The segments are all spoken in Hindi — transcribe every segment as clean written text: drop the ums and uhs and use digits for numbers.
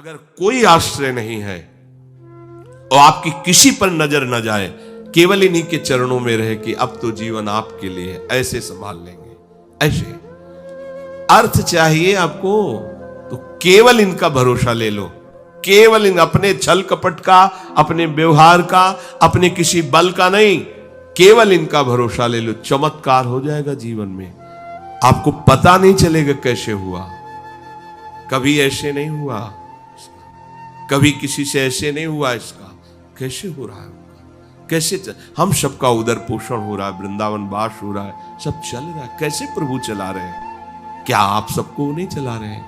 अगर कोई आश्रय नहीं है और आपकी किसी पर नजर न जाए, केवल इन्हीं के चरणों में रहे कि अब तो जीवन आपके लिए है, ऐसे संभाल लेंगे। ऐसे अर्थ चाहिए आपको तो केवल इनका भरोसा ले लो, केवल इन अपने छल कपट का, अपने व्यवहार का, अपने किसी बल का नहीं, केवल इनका भरोसा ले लो। चमत्कार हो जाएगा जीवन में, आपको पता नहीं चलेगा कैसे हुआ। कभी ऐसे नहीं हुआ, कभी किसी से ऐसे नहीं हुआ, इसका कैसे हो रहा है, कैसे हम सबका उदर पोषण हो रहा है, वृंदावन वास हो रहा है, सब चल रहा है, कैसे प्रभु चला रहे हैं? क्या आप सबको नहीं चला रहे हैं?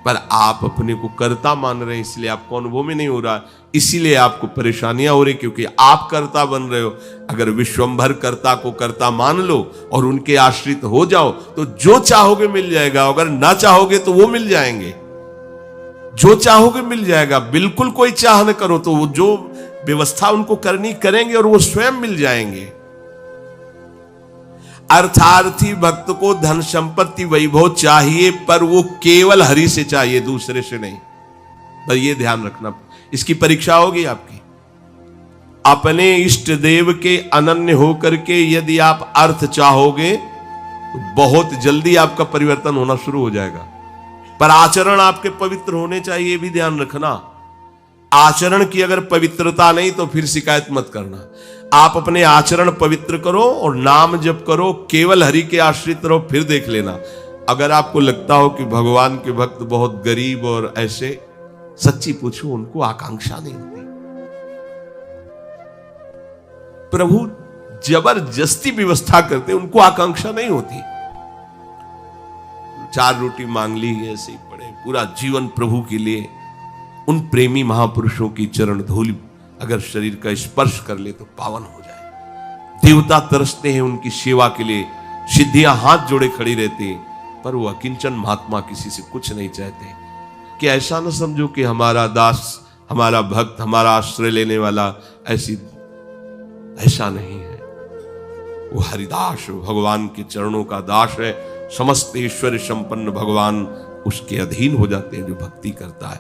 पर आप अपने को कर्ता मान रहे हैं, इसलिए आपको अनुभव में नहीं हो रहा, इसीलिए आपको परेशानियां हो रही, क्योंकि आप कर्ता बन रहे हो। अगर विश्वंभर कर्ता को कर्ता मान लो और उनके आश्रित हो जाओ तो जो चाहोगे मिल जाएगा, अगर ना चाहोगे तो वो मिल जाएंगे। जो चाहोगे मिल जाएगा, बिल्कुल कोई चाह न करो तो वो जो व्यवस्था उनको करनी करेंगे और वो स्वयं मिल जाएंगे। अर्थार्थी भक्त को धन संपत्ति वैभव चाहिए, पर वो केवल हरि से चाहिए, दूसरे से नहीं। पर ये ध्यान रखना, इसकी परीक्षा होगी आपकी। अपने इष्ट देव के अनन्य होकर के यदि आप अर्थ चाहोगे तो बहुत जल्दी आपका परिवर्तन होना शुरू हो जाएगा। पर आचरण आपके पवित्र होने चाहिए, भी ध्यान रखना। आचरण की अगर पवित्रता नहीं तो फिर शिकायत मत करना। आप अपने आचरण पवित्र करो और नाम जप करो, केवल हरि के आश्रित रहो, फिर देख लेना। अगर आपको लगता हो कि भगवान के भक्त बहुत गरीब और ऐसे, सच्ची पूछो, उनको आकांक्षा नहीं होती। प्रभु जबरदस्ती व्यवस्था करते, उनको आकांक्षा नहीं होती। 4 रोटी मांग ली, ऐसे ही पड़े, पूरा जीवन प्रभु के लिए। उन प्रेमी महापुरुषों की चरण धूलि अगर शरीर का स्पर्श कर ले तो पावन हो जाए। देवता तरसते हैं उनकी सेवा के लिए, सिद्धियां हाथ जोड़े खड़ी रहती हैं, पर वो अकिंचन महात्मा किसी से कुछ नहीं चाहते। कि ऐसा न समझो कि हमारा दास, हमारा भक्त, हमारा आश्रय लेने वाला ऐसा नहीं है। वो हरिदास भगवान के चरणों का दास है। समस्त ऐश्वर्य संपन्न भगवान उसके अधीन हो जाते हैं जो भक्ति करता है।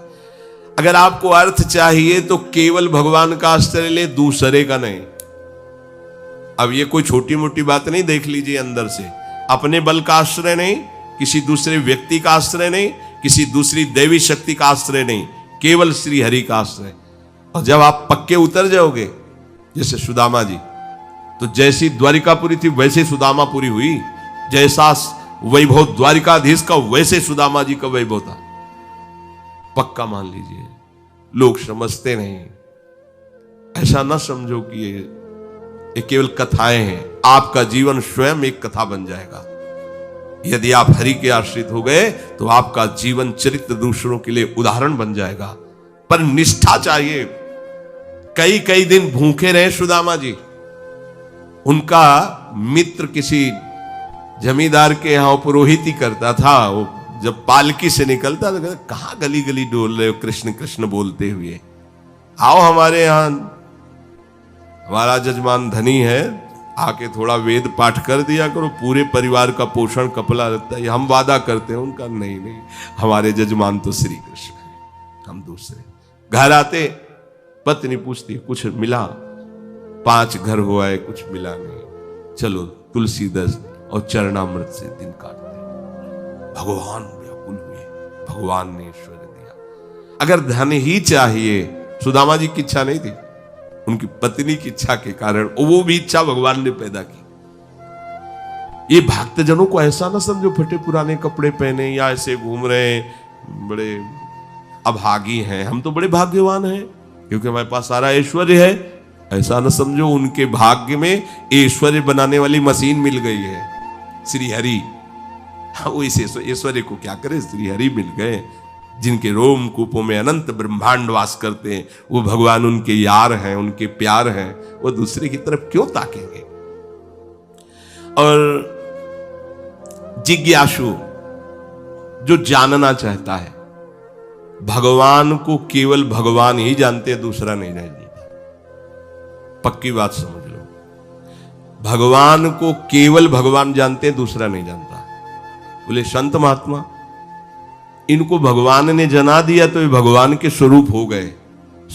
अगर आपको अर्थ चाहिए तो केवल भगवान का आश्रय ले, दूसरे का नहीं। अब ये कोई छोटी मोटी बात नहीं, देख लीजिए अंदर से। अपने बल का आश्रय नहीं, किसी दूसरे व्यक्ति का आश्रय नहीं, किसी दूसरी देवी शक्ति का आश्रय नहीं, केवल श्री हरि का आश्रय। और जब आप पक्के उतर जाओगे, जैसे सुदामा जी, तो जैसी द्वारिकापुरी थी वैसे सुदामापुरी हुई। जैसा वैभव द्वारिकाधीश का वैसे सुदामा जी का वैभव था। पक्का मान लीजिए। लोग समझते नहीं, ऐसा ना समझो कि ये केवल कथाएं हैं। आपका जीवन स्वयं एक कथा बन जाएगा। यदि आप हरि के आश्रित हो गए तो आपका जीवन चरित्र दूसरों के लिए उदाहरण बन जाएगा। पर निष्ठा चाहिए। कई कई दिन भूखे रहे सुदामा जी। उनका मित्र किसी जमींदार के यहां पुरोहित ही करता था। वो जब पालकी से निकलता तो कहां गली गली डोल रहे हो कृष्ण कृष्ण बोलते हुए, आओ हमारे यहां, हमारा जजमान धनी है, आके थोड़ा वेद पाठ कर दिया करो, पूरे परिवार का पोषण कपला रहता है। हम वादा करते हैं उनका, नहीं, हमारे जजमान तो श्री कृष्ण है, हम दूसरे। घर आते पत्नी पूछती कुछ मिला? 5 घर हो आए, कुछ मिला नहीं। चलो तुलसी दस और चरणामृत से दिन काटते। भगवान व्याकुल हुए, भगवान ने ऐश्वर्य दिया। अगर धन ही चाहिए, सुदामा जी की इच्छा नहीं थी, उनकी पत्नी की इच्छा के कारण वो भी इच्छा भगवान ने पैदा की। ये भक्तजनों को ऐसा ना समझो फटे पुराने कपड़े पहने या ऐसे घूम रहे बड़े अभागी हैं। हम तो बड़े भाग्यवान हैं क्योंकि हमारे पास सारा ऐश्वर्य है। ऐसा ना समझो उनके भाग्य में ऐश्वर्य बनाने वाली मशीन मिल गई है, श्री हरि। वो इस ऐश्वर्य को क्या करे, श्री हरि मिल गए, जिनके रोम कूपों में अनंत ब्रह्मांड वास करते हैं। वो भगवान उनके यार हैं, उनके प्यार हैं। वो दूसरे की तरफ क्यों ताकेंगे? और जिज्ञासु जो जानना चाहता है, भगवान को केवल भगवान ही जानते हैं, दूसरा नहीं जानता। पक्की बात समझ लो, भगवान को केवल भगवान जानते हैं, दूसरा नहीं जानता। बोले संत महात्मा, इनको भगवान ने जना दिया तो ये भगवान के स्वरूप हो गए।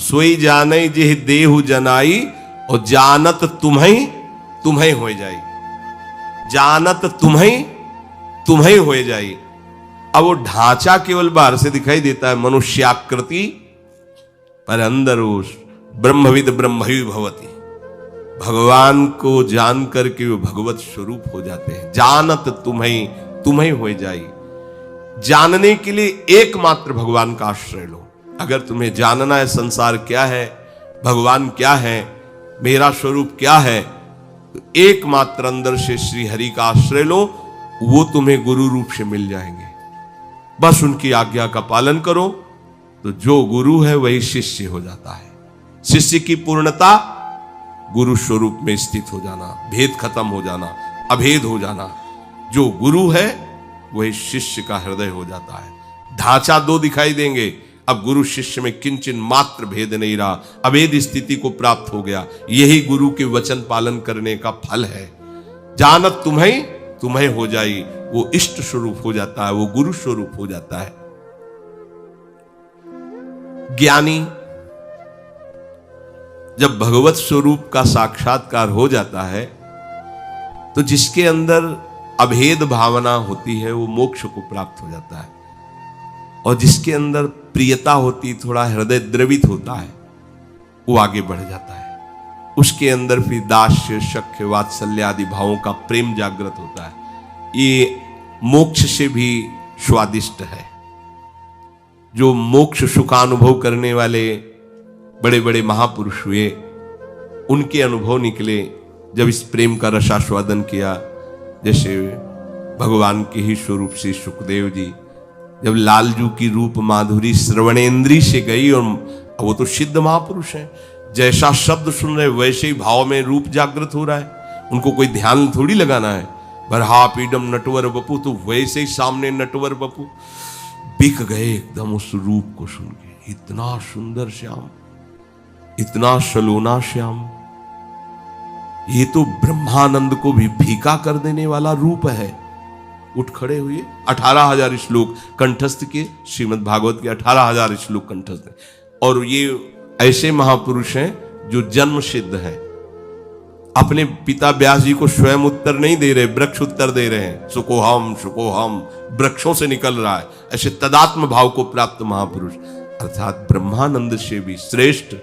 सोई जाने जेह देहु जनाई और जानत तुम्हें तुम्हें हो जाई, जानत तुम्हें तुम्हें हो जाई। अब वो ढांचा केवल बाहर से दिखाई देता है मनुष्याकृति, पर अंदर वो ब्रह्मविद ब्रह्मवि भवति, भगवान को जान करके वो भगवत स्वरूप हो जाते हैं। जानत तुम्हें तुम्हें हो जाई। जानने के लिए एकमात्र भगवान का आश्रय लो। अगर तुम्हें जानना है संसार क्या है, भगवान क्या है, मेरा स्वरूप क्या है, तो एकमात्र अंदर से श्री हरि का आश्रय लो, वो तुम्हें गुरु रूप से मिल जाएंगे। बस उनकी आज्ञा का पालन करो तो जो गुरु है वही शिष्य हो जाता है। शिष्य की पूर्णता गुरु स्वरूप में स्थित हो जाना, भेद खत्म हो जाना, अभेद हो जाना। जो गुरु है वही शिष्य का हृदय हो जाता है। ढांचा दो दिखाई देंगे, अब गुरु शिष्य में किंचन मात्र भेद नहीं रहा, अभेद स्थिति को प्राप्त हो गया। यही गुरु के वचन पालन करने का फल है। जानत तुम्हें तुम्हें हो जाई, वो इष्ट स्वरूप हो जाता है, वो गुरु स्वरूप हो जाता है। ज्ञानी जब भगवत स्वरूप का साक्षात्कार हो जाता है तो जिसके अंदर अभेद भावना होती है वो मोक्ष को प्राप्त हो जाता है, और जिसके अंदर प्रियता होती, थोड़ा हृदय द्रवित होता है, वो आगे बढ़ जाता है। उसके अंदर फिर दास्य शक्य वात्सल्य आदि भावों का प्रेम जागृत होता है। ये मोक्ष से भी स्वादिष्ट है। जो मोक्ष सुखानुभव करने वाले बड़े बड़े महापुरुष हुए, उनके अनुभव निकले जब इस प्रेम का रसास्वादन किया। जैसे भगवान के ही स्वरूप से सुखदेव जी, जब लालजू की रूप माधुरी श्रवणेन्द्री से गई, और वो तो सिद्ध महापुरुष हैं, जैसा शब्द सुन रहे वैसे ही भाव में रूप जागृत हो रहा है। उनको कोई ध्यान थोड़ी लगाना है। बरहा पीडम नटवर बपू, तो वैसे ही सामने नटवर बपू बिक गए एकदम उस रूप को सुन के। इतना सुंदर श्याम, इतना सलोना श्याम, ये तो ब्रह्मानंद को भी फीका कर देने वाला रूप है। उठ खड़े हुए, 18,000 श्लोक कंठस्थ किए, श्रीमद् भागवत के 18,000 श्लोक कंठस्थ। और ये ऐसे महापुरुष हैं जो जन्म सिद्ध हैं। अपने पिता व्यास जी को स्वयं उत्तर नहीं दे रहे, वृक्ष उत्तर दे रहे हैं। सुकोहम सुकोहम, वृक्षों से निकल रहा है। ऐसे तदात्म भाव को प्राप्त महापुरुष, अर्थात ब्रह्मानंद से भी श्रेष्ठ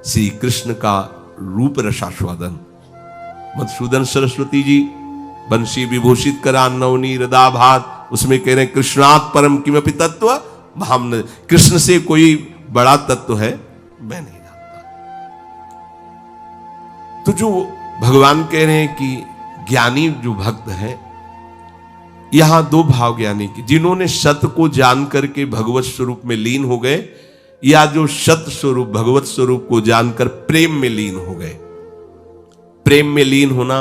श्री कृष्ण का रूप रसास्वादन। मधुसूदन सरस्वती जी बंशी विभूषित करा नवनी हृदाभात, उसमें कह रहे हैं कृष्णात् परम किमपि तत्व भाम। कृष्ण से कोई बड़ा तत्व है मैं नहीं जानता। तो जो भगवान कह रहे हैं कि ज्ञानी जो भक्त है, यहां दो भाव ज्ञानी की, जिन्होंने सत्य को जान करके भगवत स्वरूप में लीन हो गए, या जो सत्य स्वरूप भगवत स्वरूप को जानकर प्रेम में लीन हो गए। प्रेम में लीन होना,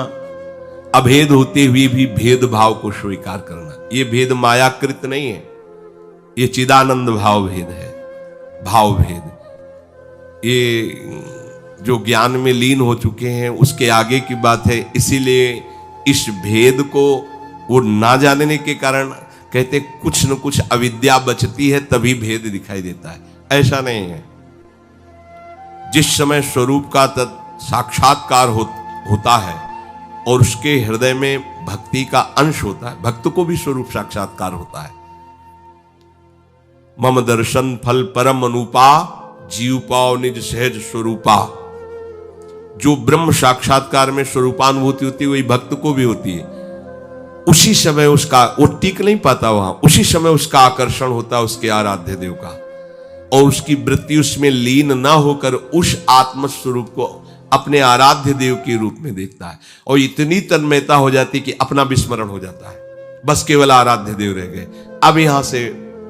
अभेद होते हुए भी भेदभाव को स्वीकार करना। यह भेद मायाकृत नहीं है, यह चिदानंद भाव भेद है, भाव भेद। ये जो ज्ञान में लीन हो चुके हैं उसके आगे की बात है। इसीलिए इस भेद को वो ना जानने के कारण कहते कुछ न कुछ अविद्या बचती है, तभी भेद दिखाई देता है। ऐसा नहीं है। जिस समय स्वरूप का साक्षात्कार होता है और उसके हृदय में भक्ति का अंश होता है, भक्त को भी स्वरूप साक्षात्कार होता है। मम दर्शन फल परम अनुपा, जीव पाओ निज सहज स्वरूपा। जो ब्रह्म साक्षात्कार में स्वरूपानुभूति होती है वही भक्त को भी होती है। उसी समय उसका, वो टिक नहीं पाता वहां, उसी समय उसका आकर्षण होता है उसके आराध्य देव का, और उसकी वृत्ति उसमें लीन ना होकर उस आत्मस्वरूप को अपने आराध्य देव के रूप में देखता है, और इतनी तन्मयता हो जाती कि अपना विस्मरण हो जाता है। बस केवल आराध्य देव रह गए। अब यहां से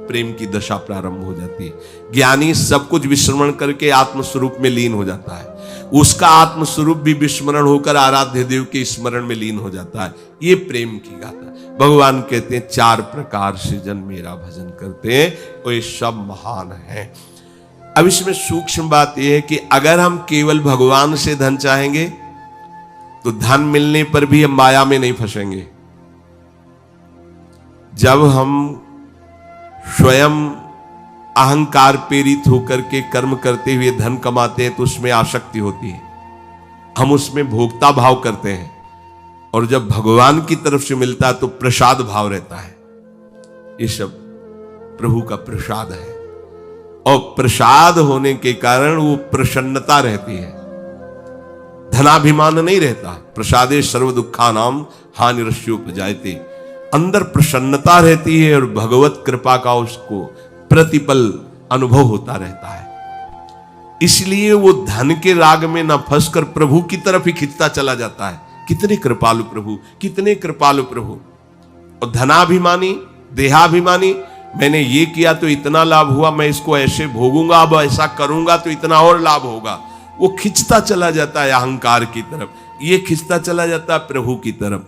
प्रेम की दशा प्रारंभ हो जाती है। ज्ञानी सब कुछ विस्मरण करके आत्मस्वरूप में लीन हो जाता है, उसका आत्मस्वरूप भी विस्मरण होकर आराध्य देव के स्मरण में लीन हो जाता है। ये प्रेम की गाथा। भगवान कहते हैं 4 प्रकार से जन मेरा भजन करते हैं, और ये सब महान है। अब इसमें सूक्ष्म बात यह है कि अगर हम केवल भगवान से धन चाहेंगे तो धन मिलने पर भी हम माया में नहीं फंसेंगे। जब हम स्वयं अहंकार प्रेरित होकर के कर्म करते हुए धन कमाते हैं तो उसमें आसक्ति होती है, हम उसमें भोक्ता भाव करते हैं, और जब भगवान की तरफ से मिलता है तो प्रसाद भाव रहता है। ये सब प्रभु का प्रसाद है, और प्रसाद होने के कारण वो प्रसन्नता रहती है, धनाभिमान नहीं रहता। प्रसादे सर्व दुखा नाम हानिरस्योपजायते, अंदर प्रसन्नता रहती है और भगवत कृपा का उसको प्रतिपल अनुभव होता रहता है। इसलिए वो धन के राग में न फंसकर प्रभु की तरफ ही खिंचता चला जाता है। कितने कृपालु प्रभु, कितने कृपालु प्रभु। और धनाभिमानी, देहाभिमानी, मैंने ये किया तो इतना लाभ हुआ, मैं इसको ऐसे भोगूंगा, अब ऐसा करूंगा तो इतना और लाभ होगा, वो खिंचता चला जाता है अहंकार की तरफ, ये खिंचता चला जाता है प्रभु की तरफ।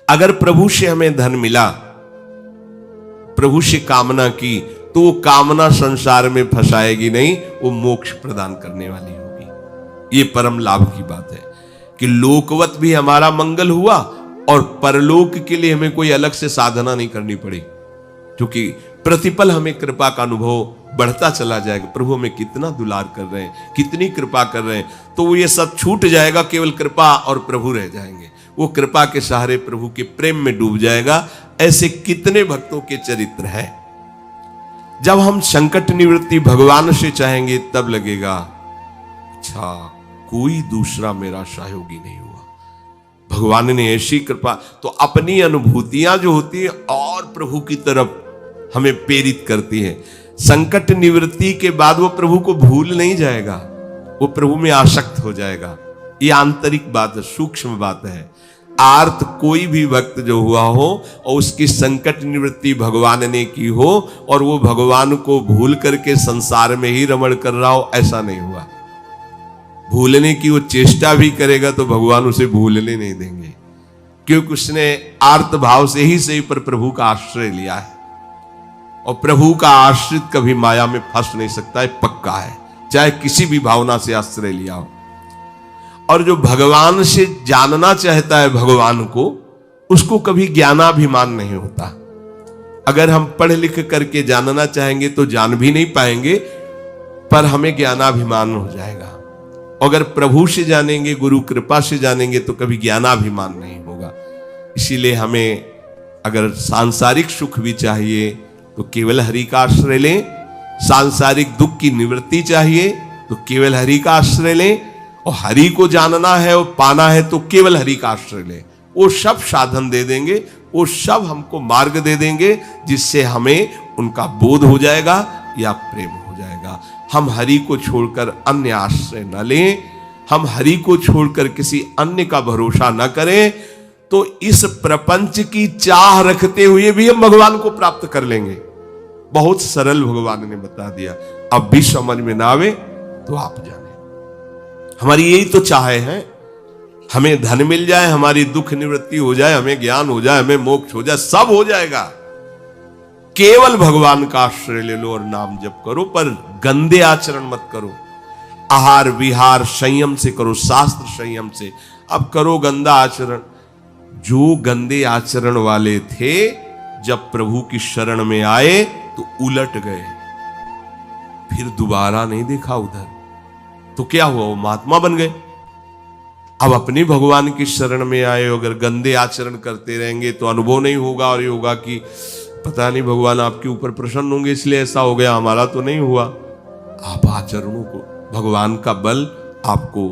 अगर प्रभु से हमें धन मिला, प्रभु से कामना की, तो वो कामना संसार में फंसाएगी नहीं, वो मोक्ष प्रदान करने वाली होगी। ये परम लाभ की बात है कि लोकवत भी हमारा मंगल हुआ और परलोक के लिए हमें कोई अलग से साधना नहीं करनी पड़ी, क्योंकि प्रतिपल हमें कृपा का अनुभव बढ़ता चला जाएगा। प्रभु हमें कितना दुलार कर रहे हैं, कितनी कृपा कर रहे हैं, तो वो ये सब छूट जाएगा, केवल कृपा और प्रभु रह जाएंगे। वो कृपा के सहारे प्रभु के प्रेम में डूब जाएगा। ऐसे कितने भक्तों के चरित्र हैं। जब हम संकट निवृत्ति भगवान से चाहेंगे तब लगेगा अच्छा कोई दूसरा मेरा सहयोगी नहीं हुआ, भगवान ने ऐसी कृपा। तो अपनी अनुभूतियां जो होती है और प्रभु की तरफ हमें प्रेरित करती है। संकट निवृत्ति के बाद वो प्रभु को भूल नहीं जाएगा, वो प्रभु में आसक्त हो जाएगा। ये आंतरिक बात है, सूक्ष्म बात है। आर्त कोई भी भक्त जो हुआ हो और उसकी संकट निवृत्ति भगवान ने की हो और वो भगवान को भूल करके संसार में ही रमण कर रहा हो, ऐसा नहीं हुआ। भूलने की वो चेष्टा भी करेगा तो भगवान उसे भूलने नहीं देंगे, क्योंकि उसने आर्त भाव से ही सही पर प्रभु का आश्रय लिया है। और प्रभु का आश्रित कभी माया में फंस नहीं सकता है, पक्का है, चाहे किसी भी भावना से आश्रय लिया हो। और जो भगवान से जानना चाहता है भगवान को, उसको कभी ज्ञानाभिमान नहीं होता। अगर हम पढ़ लिख करके जानना चाहेंगे तो जान भी नहीं पाएंगे, पर हमें ज्ञानाभिमान हो जाएगा। अगर प्रभु से जानेंगे, गुरु कृपा से जानेंगे तो कभी ज्ञानाभिमान नहीं होगा। इसीलिए हमें अगर सांसारिक सुख भी चाहिए तो केवल हरि का आश्रय लें, सांसारिक दुख की निवृत्ति चाहिए तो केवल हरि का आश्रय लें, और हरि को जानना है और पाना है तो केवल हरि का आश्रय लें। वो सब साधन दे देंगे, वो सब हमको मार्ग दे देंगे, जिससे हमें उनका बोध हो जाएगा या प्रेम हो जाएगा। हम हरि को छोड़कर अन्य आश्रय न लें, हम हरि को छोड़कर किसी अन्य का भरोसा न करें, तो इस प्रपंच की चाह रखते हुए भी हम भगवान को प्राप्त कर लेंगे। बहुत सरल भगवान ने बता दिया। अब भी समझ में ना आवे तो आप जाने, हमारी यही तो चाहे है, हमें धन मिल जाए, हमारी दुख निवृत्ति हो जाए, हमें ज्ञान हो जाए, हमें मोक्ष हो जाए, सब हो जाएगा। केवल भगवान का आश्रय ले लो और नाम जप करो, पर गंदे आचरण मत करो। आहार विहार संयम से करो, शास्त्र संयम से। अब करो गंदा आचरण। जो गंदे आचरण वाले थे जब प्रभु की शरण में आए तो उलट गए, फिर दोबारा नहीं देखा उधर, तो क्या हुआ, वो महात्मा बन गए। अब अपने भगवान की शरण में आए, अगर गंदे आचरण करते रहेंगे तो अनुभव नहीं होगा, और ये होगा कि पता नहीं भगवान आपके ऊपर प्रसन्न होंगे इसलिए ऐसा हो गया, हमारा तो नहीं हुआ। आप आचरणों को, भगवान का बल आपको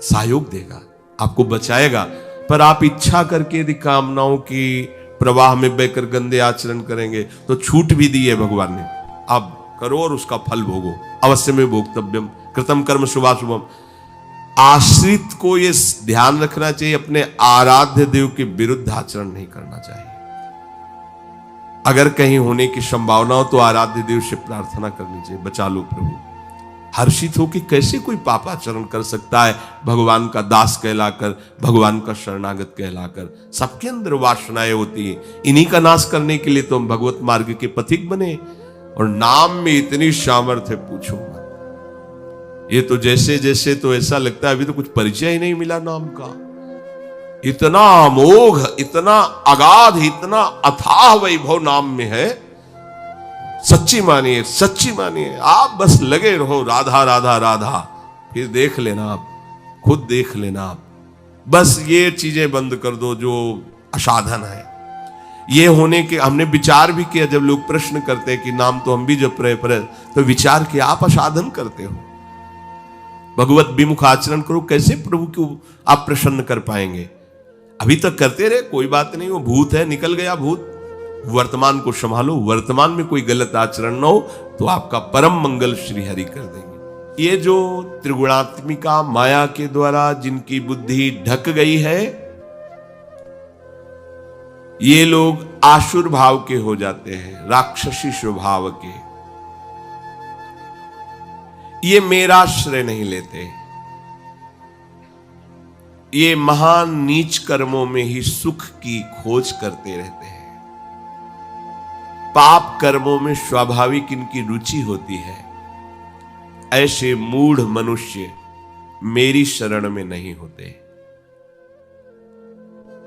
सहयोग देगा, आपको बचाएगा। पर आप इच्छा करके यदि कामनाओं की प्रवाह में बहकर गंदे आचरण करेंगे तो छूट भी दी है भगवान ने, आप करो और उसका फल भोगो। अवश्य में भोक्तव्यम कृतम कर्म शुभाशुभम। आश्रित को ये ध्यान रखना चाहिए, अपने आराध्य देव के विरुद्ध आचरण नहीं करना चाहिए। अगर कहीं होने की संभावना हो तो आराध्य देव से प्रार्थना करनी चाहिए, बचा लो प्रभु। हर्षित हो कि कैसे कोई पापाचरण कर सकता है भगवान का दास कहलाकर, भगवान का शरणागत कहलाकर। सबके अंदर वासनाएं होती है, इन्हीं का नाश करने के लिए तो हम भगवत मार्ग के पथिक बने। और नाम में इतनी सामर्थ्य पूछो मत। ये तो जैसे जैसे तो ऐसा लगता है अभी तो कुछ परिचय ही नहीं मिला नाम का। इतना अमोघ, इतना अगाध, इतना अथाह वैभव नाम में है सच्ची मानिए, सच्ची मानिए। आप बस लगे रहो राधा राधा राधा, फिर देख लेना आप, खुद देख लेना आप। बस ये चीजें बंद कर दो जो असाधन है। ये होने के हमने विचार भी किया, जब लोग प्रश्न करते हैं कि नाम तो हम भी जप रहे, पर तो विचार किया आप असाधन करते हो। भगवत विमुख आचरण करो, कैसे प्रभु को आप प्रसन्न कर पाएंगे? अभी तक करते रहे, कोई बात नहीं, वो भूत है, निकल गया भूत। वर्तमान को संभालो, वर्तमान में कोई गलत आचरण न हो तो आपका परम मंगल श्री हरि कर देंगे। ये जो त्रिगुणात्मिका माया के द्वारा जिनकी बुद्धि ढक गई है, ये लोग आसुर भाव के हो जाते हैं, राक्षसी स्वभाव के। ये मेरा श्रेय नहीं लेते, ये महान नीच कर्मों में ही सुख की खोज करते रहते हैं। पाप कर्मों में स्वाभाविक इनकी रुचि होती है। ऐसे मूढ़ मनुष्य मेरी शरण में नहीं होते।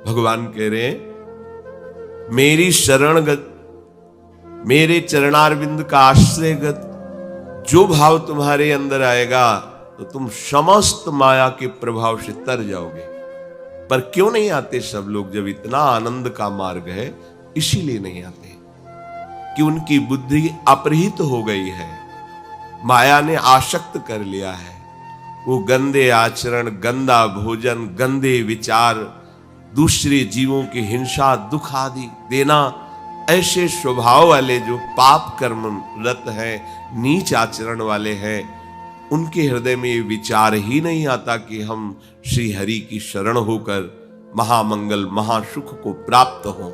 भगवान कह रहे हैं, मेरी शरणगत, मेरे चरणारविंद का आश्रयगत जो भाव तुम्हारे अंदर आएगा तो तुम समस्त माया के प्रभाव से तर जाओगे। पर क्यों नहीं आते सब लोग? जब इतना आनंद का मार्ग है, इसीलिए नहीं आते कि उनकी बुद्धि अपहृत हो गई है, माया ने आसक्त कर लिया है। वो गंदे आचरण, गंदा भोजन, गंदे विचार, दूसरे जीवों की हिंसा, दुख आदि देना, ऐसे स्वभाव वाले जो पाप कर्म रत हैं, नीच आचरण वाले हैं, उनके हृदय में ये विचार ही नहीं आता कि हम श्री हरि की शरण होकर महामंगल महासुख को प्राप्त हों।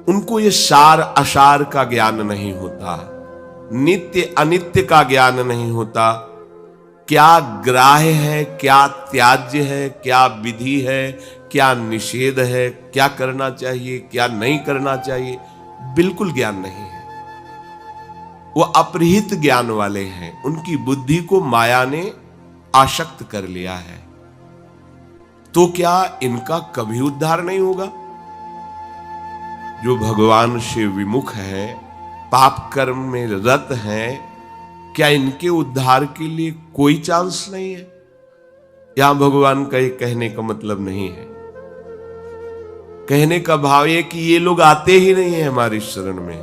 उनको ये सार असार का ज्ञान नहीं होता, नित्य अनित्य का ज्ञान नहीं होता। क्या ग्राह्य है, क्या त्याज्य है, क्या विधि है, क्या निषेध है, क्या करना चाहिए, क्या नहीं करना चाहिए, बिल्कुल ज्ञान नहीं है। वो अपहृत ज्ञान वाले हैं, उनकी बुद्धि को माया ने आसक्त कर लिया है। तो क्या इनका कभी उद्धार नहीं होगा? जो भगवान से विमुख है, पाप कर्म में रत हैं, क्या इनके उद्धार के लिए कोई चांस नहीं है? यहां भगवान का ये कहने का मतलब नहीं है। कहने का भाव ये कि ये लोग आते ही नहीं है हमारी शरण में।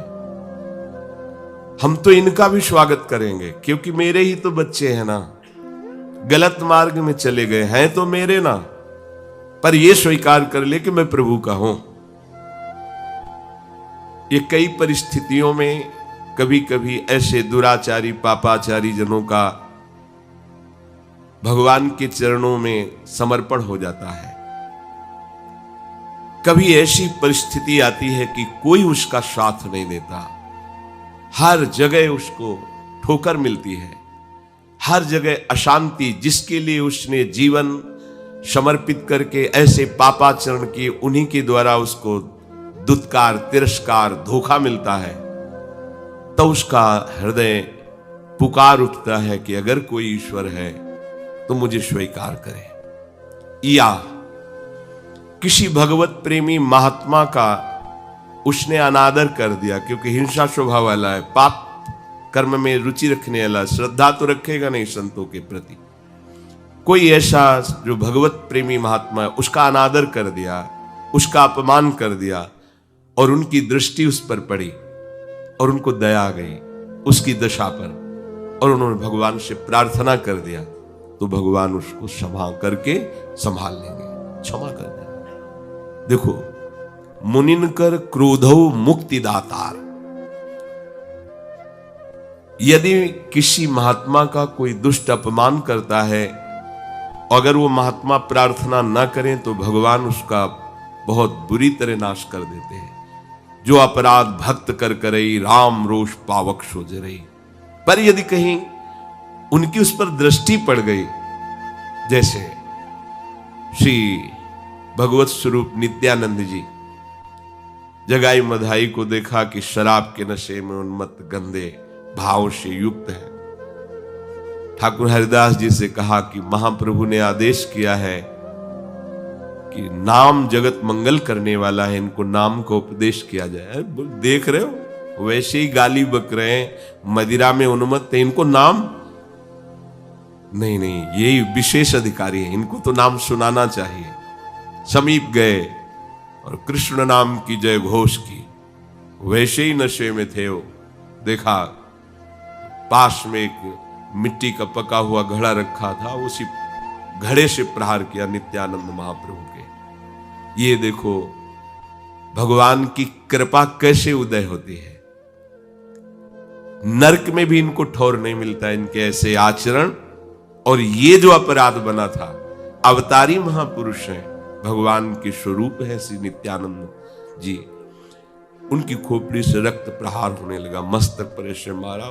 हम तो इनका भी स्वागत करेंगे, क्योंकि मेरे ही तो बच्चे हैं ना, गलत मार्ग में चले गए हैं तो मेरे ना, पर ये स्वीकार कर ले कि मैं प्रभु का हूं। ये कई परिस्थितियों में कभी कभी ऐसे दुराचारी पापाचारी जनों का भगवान के चरणों में समर्पण हो जाता है। कभी ऐसी परिस्थिति आती है कि कोई उसका साथ नहीं देता, हर जगह उसको ठोकर मिलती है, हर जगह अशांति। जिसके लिए उसने जीवन समर्पित करके ऐसे पापाचरण किए, उन्हीं के द्वारा उसको दुत्कार, तिरस्कार, धोखा मिलता है, तो उसका हृदय पुकार उठता है कि अगर कोई ईश्वर है तो मुझे स्वीकार करे। या किसी भगवत प्रेमी महात्मा का उसने अनादर कर दिया, क्योंकि हिंसा स्वभाव वाला है, पाप कर्म में रुचि रखने वाला, श्रद्धा तो रखेगा नहीं संतों के प्रति। कोई ऐसा जो भगवत प्रेमी महात्मा है, उसका अनादर कर दिया, उसका अपमान कर दिया, और उनकी दृष्टि उस पर पड़ी और उनको दया आ गई उसकी दशा पर, और उन्होंने भगवान से प्रार्थना कर दिया, तो भगवान उसको क्षमा करके संभाल लेंगे, क्षमा कर देंगे। देखो, मुनिनकर क्रोधो मुक्ति दातार। यदि किसी महात्मा का कोई दुष्ट अपमान करता है, अगर वो महात्मा प्रार्थना न करें तो भगवान उसका बहुत बुरी तरह नाश कर देते हैं। जो अपराध भक्त कर करई, राम रोष पावक सोजरई। पर यदि कहीं उनकी उस पर दृष्टि पड़ गई, जैसे श्री भगवत स्वरूप नित्यानंद जी, जगाई मधाई को देखा कि शराब के नशे में उन्मत्त गंदे भाव से युक्त है। ठाकुर हरिदास जी से कहा कि महाप्रभु ने आदेश किया है कि नाम जगत मंगल करने वाला है, इनको नाम को उपदेश किया जाए। देख रहे हो वैसे ही गाली बक रहे हैं, मदिरा में उन्मत्त है, इनको नाम नहीं, यही विशेष अधिकारी है, इनको तो नाम सुनाना चाहिए। समीप गए और कृष्ण नाम की जय घोष की। वैसे ही नशे में थे वो, देखा पास में एक मिट्टी का पका हुआ घड़ा रखा था, उसी घड़े से प्रहार किया नित्यानंद महाप्रभु के। ये देखो भगवान की कृपा कैसे उदय होती है। नरक में भी इनको ठौर नहीं मिलता इनके ऐसे आचरण। और ये जो अपराध बना था, अवतारी महापुरुष हैं, भगवान के स्वरूप है श्री नित्यानंद जी। उनकी खोपड़ी से रक्त प्रहार होने लगा, मस्तक पर ऐसे मारा।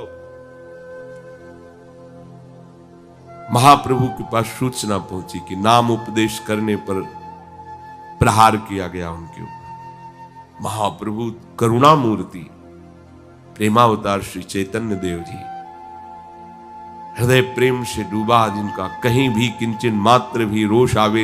महाप्रभु के पास सूचना पहुंची कि नाम उपदेश करने पर प्रहार किया गया उनके ऊपर। महाप्रभु करुणा मूर्ति प्रेमावतार श्री चैतन्य देव जी, हृदय प्रेम से डूबा, जिनका कहीं भी किंचन मात्र भी रोष आवेश